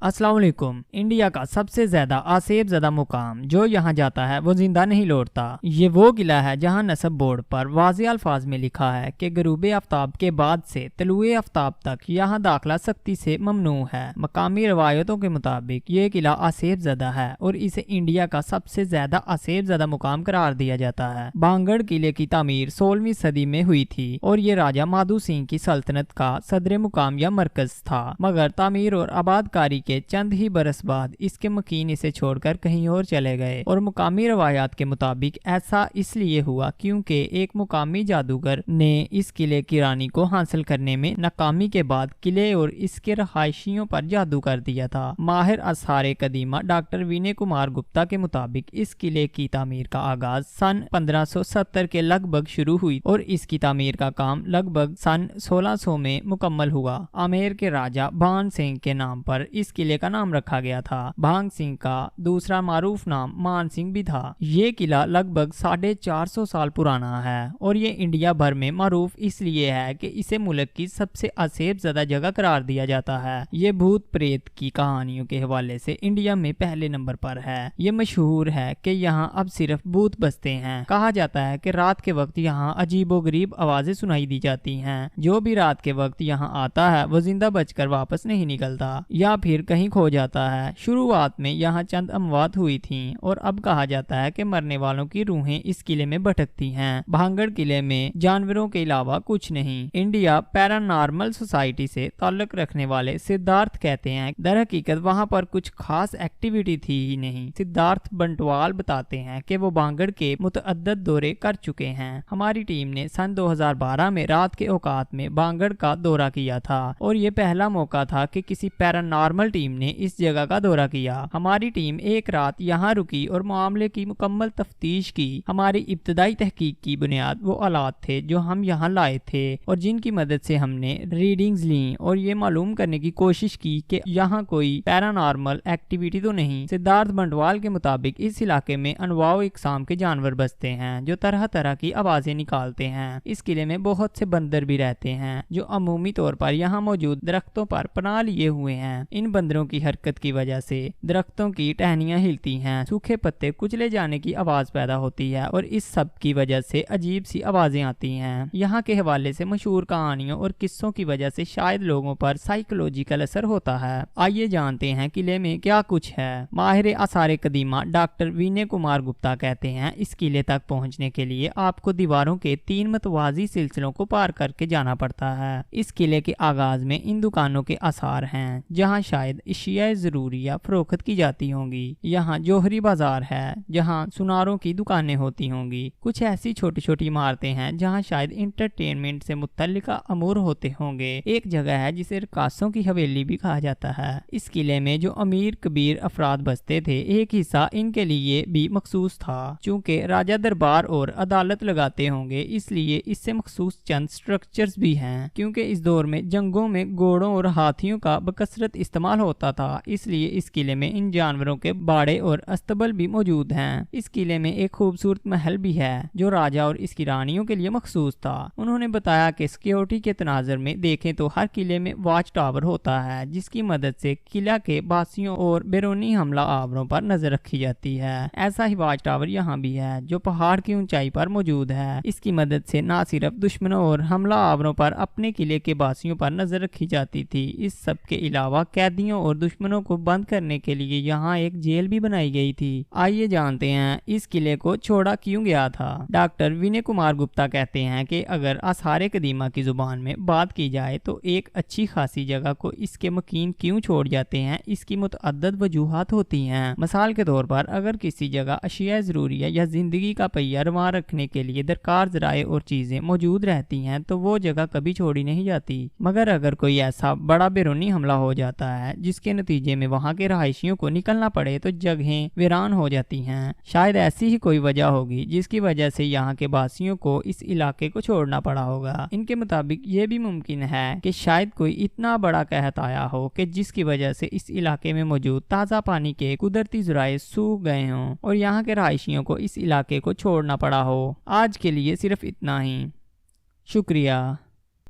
अस्सलाम वालेकुम। इंडिया का सबसे ज्यादा आसेब ज़दा मुकाम जो यहाँ जाता है वो जिंदा नहीं लौटता। ये वो किला है जहाँ नस्ब बोर्ड पर वाज़े अल्फाज में लिखा है कि गरूब आफ्ताब के बाद से तलुए आफ्ताब तक यहाँ दाखिला सख्ती से ममनू है। मकामी रवायतों के मुताबिक ये किला आसेब ज़दा है और इसे इंडिया का सबसे ज्यादा आसेब ज़दा मुकाम करार दिया जाता है। भांगड़ किले की तामीर 16वीं सदी में हुई थी और ये राजा माधो सिंह की सल्तनत का सदर मुकाम या मरकज था, मगर तामीर और आबादकारी के चंद ही बरस बाद इसके मकीन इसे छोड़कर कहीं और चले गए। और मुकामी रवायात के मुताबिक ऐसा इसलिए हुआ क्योंकि एक मुकामी जादूगर ने इस किले की रानी को हासिल करने में नाकामी के बाद किले और इसके रहायशियों पर जादू कर दिया था। माहिर असारे कदीमा डॉक्टर विनय कुमार गुप्ता के मुताबिक इस किले की तामीर का आगाज सन 1570 के लगभग शुरू हुई और इसकी तामीर का काम लगभग सन 1600 में मुकम्मल हुआ। आमेर के राजा भान सिंह के नाम पर इस किले का नाम रखा गया था। भांग सिंह का दूसरा मारूफ नाम मान सिंह भी था। ये किला लगभग 450 साल पुराना है और ये इंडिया भर में मारूफ इसलिए है कि इसे मुल्क की सबसे आसेब ज़दा जगह करार दिया जाता है। ये भूत प्रेत की कहानियों के हवाले से इंडिया में पहले नंबर पर है। ये मशहूर है कि यहाँ अब सिर्फ भूत बसते हैं। कहा जाता है कि रात के वक्त यहाँ अजीबोगरीब आवाजें सुनाई दी जाती हैं। जो भी रात के वक्त यहाँ आता है वो जिंदा बचकर वापस नहीं निकलता या फिर कहीं खो जाता है। शुरुआत में यहाँ चंद अमवात हुई थीं और अब कहा जाता है कि मरने वालों की रूहें इस किले में भटकती हैं। भांगड़ किले में जानवरों के अलावा कुछ नहीं। इंडिया पैरानॉर्मल सोसाइटी से ताल्लुक रखने वाले सिद्धार्थ कहते हैं दर हकीकत वहाँ पर कुछ खास एक्टिविटी थी ही नहीं। सिद्धार्थ बंटवाल बताते हैं कि वो भांगड़ के मुतअद्दद दौरे कर चुके हैं। हमारी टीम ने सन 2012 में रात के औकात में भांगड़ का दौरा किया था और ये पहला मौका था कि किसी पैरानॉर्मल टीम ने इस जगह का दौरा किया। हमारी टीम एक रात यहाँ रुकी और मामले की मुकम्मल तफ्तीश की। हमारी इब्तदाई तहकीक की बुनियाद वो आलात थे जो हम यहाँ लाए थे और जिनकी मदद से हमने रीडिंग्स ली और ये मालूम करने की कोशिश की कि यहाँ कोई पैरानॉर्मल एक्टिविटी तो नहीं। सिद्धार्थ बंटवाल के मुताबिक इस इलाके में अनवाओ इकसाम के जानवर बसते हैं जो तरह तरह की आवाजें निकालते हैं। इस किले में बहुत से बंदर भी रहते हैं जो अमूमी तौर पर यहाँ मौजूद दरख्तों पर पनाह लिए हुए हैं। इन बंदरों की हरकत की वजह से दरख्तों की टहनियां हिलती हैं, सूखे पत्ते कुचले जाने की आवाज पैदा होती है और इस सब की वजह से अजीब सी आवाजें आती हैं। यहाँ के हवाले से मशहूर कहानियों और किस्सों की वजह से शायद लोगों पर साइकोलॉजिकल असर होता है। आइए जानते हैं किले में क्या कुछ है। माहिर आसारे कदीमा डॉक्टर विनय कुमार गुप्ता कहते हैं इस किले तक पहुँचने के लिए आपको दीवारों के 3 मतवाजी सिलसिलों को पार करके जाना पड़ता है। इस किले के आगाज में इन दुकानों के आसार हैं जहाँ शायद अशिया ज़रूरिया फरोख्त की जाती होंगी। यहाँ जोहरी बाजार है जहाँ सुनारों की दुकानें होती होंगी। कुछ ऐसी छोटी छोटी इमारतें हैं जहाँ शायद इंटरटेनमेंट से मुत्तल्लिका अमूर होते होंगे। एक जगह है जिसे रकासों की हवेली भी कहा जाता है। इस किले में जो अमीर कबीर अफराद बसते थे एक हिस्सा इनके लिए भी मखसूस था। चूँकि राजा दरबार और अदालत लगाते होंगे इसलिए इससे मखसूस चंद स्ट्रक्चर्स भी हैं। क्योंकि इस दौर में जंगों में घोड़ों और हाथियों का बकसरत इस्तेमाल होता था इसलिए इस किले में इन जानवरों के बाड़े और अस्तबल भी मौजूद हैं। इस किले में एक खूबसूरत महल भी है जो राजा और इसकी रानियों के लिए मखसूस था। उन्होंने बताया कि सिक्योरिटी के तनाजर में देखें तो हर किले में वॉच टावर होता है जिसकी मदद से किला के बासियों और बैरूनी हमला आवरों पर नजर रखी जाती है। ऐसा ही वॉच टावर यहाँ भी है जो पहाड़ की ऊंचाई पर मौजूद है। इसकी मदद से न सिर्फ दुश्मनों और हमला आवरों पर अपने किले के बासियों पर नजर रखी जाती थी, इस सब के अलावा कैदियों और दुश्मनों को बंद करने के लिए यहाँ एक जेल भी बनाई गई थी। आइए जानते हैं इस किले को छोड़ा क्यों गया था। डॉक्टर विनय कुमार गुप्ता कहते हैं कि अगर आसारे कदीमा की जुबान में बात की जाए तो एक अच्छी खासी जगह को इसके मकीन क्यों छोड़ जाते हैं इसकी मुतअद्दद वजूहात होती हैं। मिसाल के तौर पर अगर किसी जगह अशिया ज़रूरिया या जिंदगी का पहिया रवा रखने के लिए दरकार ज़राए और चीजें मौजूद रहती हैं तो वो जगह कभी छोड़ी नहीं जाती। मगर अगर कोई ऐसा बड़ा बैरूनी हमला हो जाता है जिसके नतीजे में वहाँ के रहायशियों को निकलना पड़े तो जगहें वीरान हो जाती हैं। शायद ऐसी ही कोई वजह होगी जिसकी वजह से यहाँ के बासियों को इस इलाके को छोड़ना पड़ा होगा। इनके मुताबिक ये भी मुमकिन है कि शायद कोई इतना बड़ा कहत आया हो कि जिसकी वजह से इस इलाके में मौजूद ताज़ा पानी के कुदरती ज़राए सूख गए हों और यहाँ के रहायशियों को इस इलाके को छोड़ना पड़ा हो। आज के लिए सिर्फ इतना ही। शुक्रिया।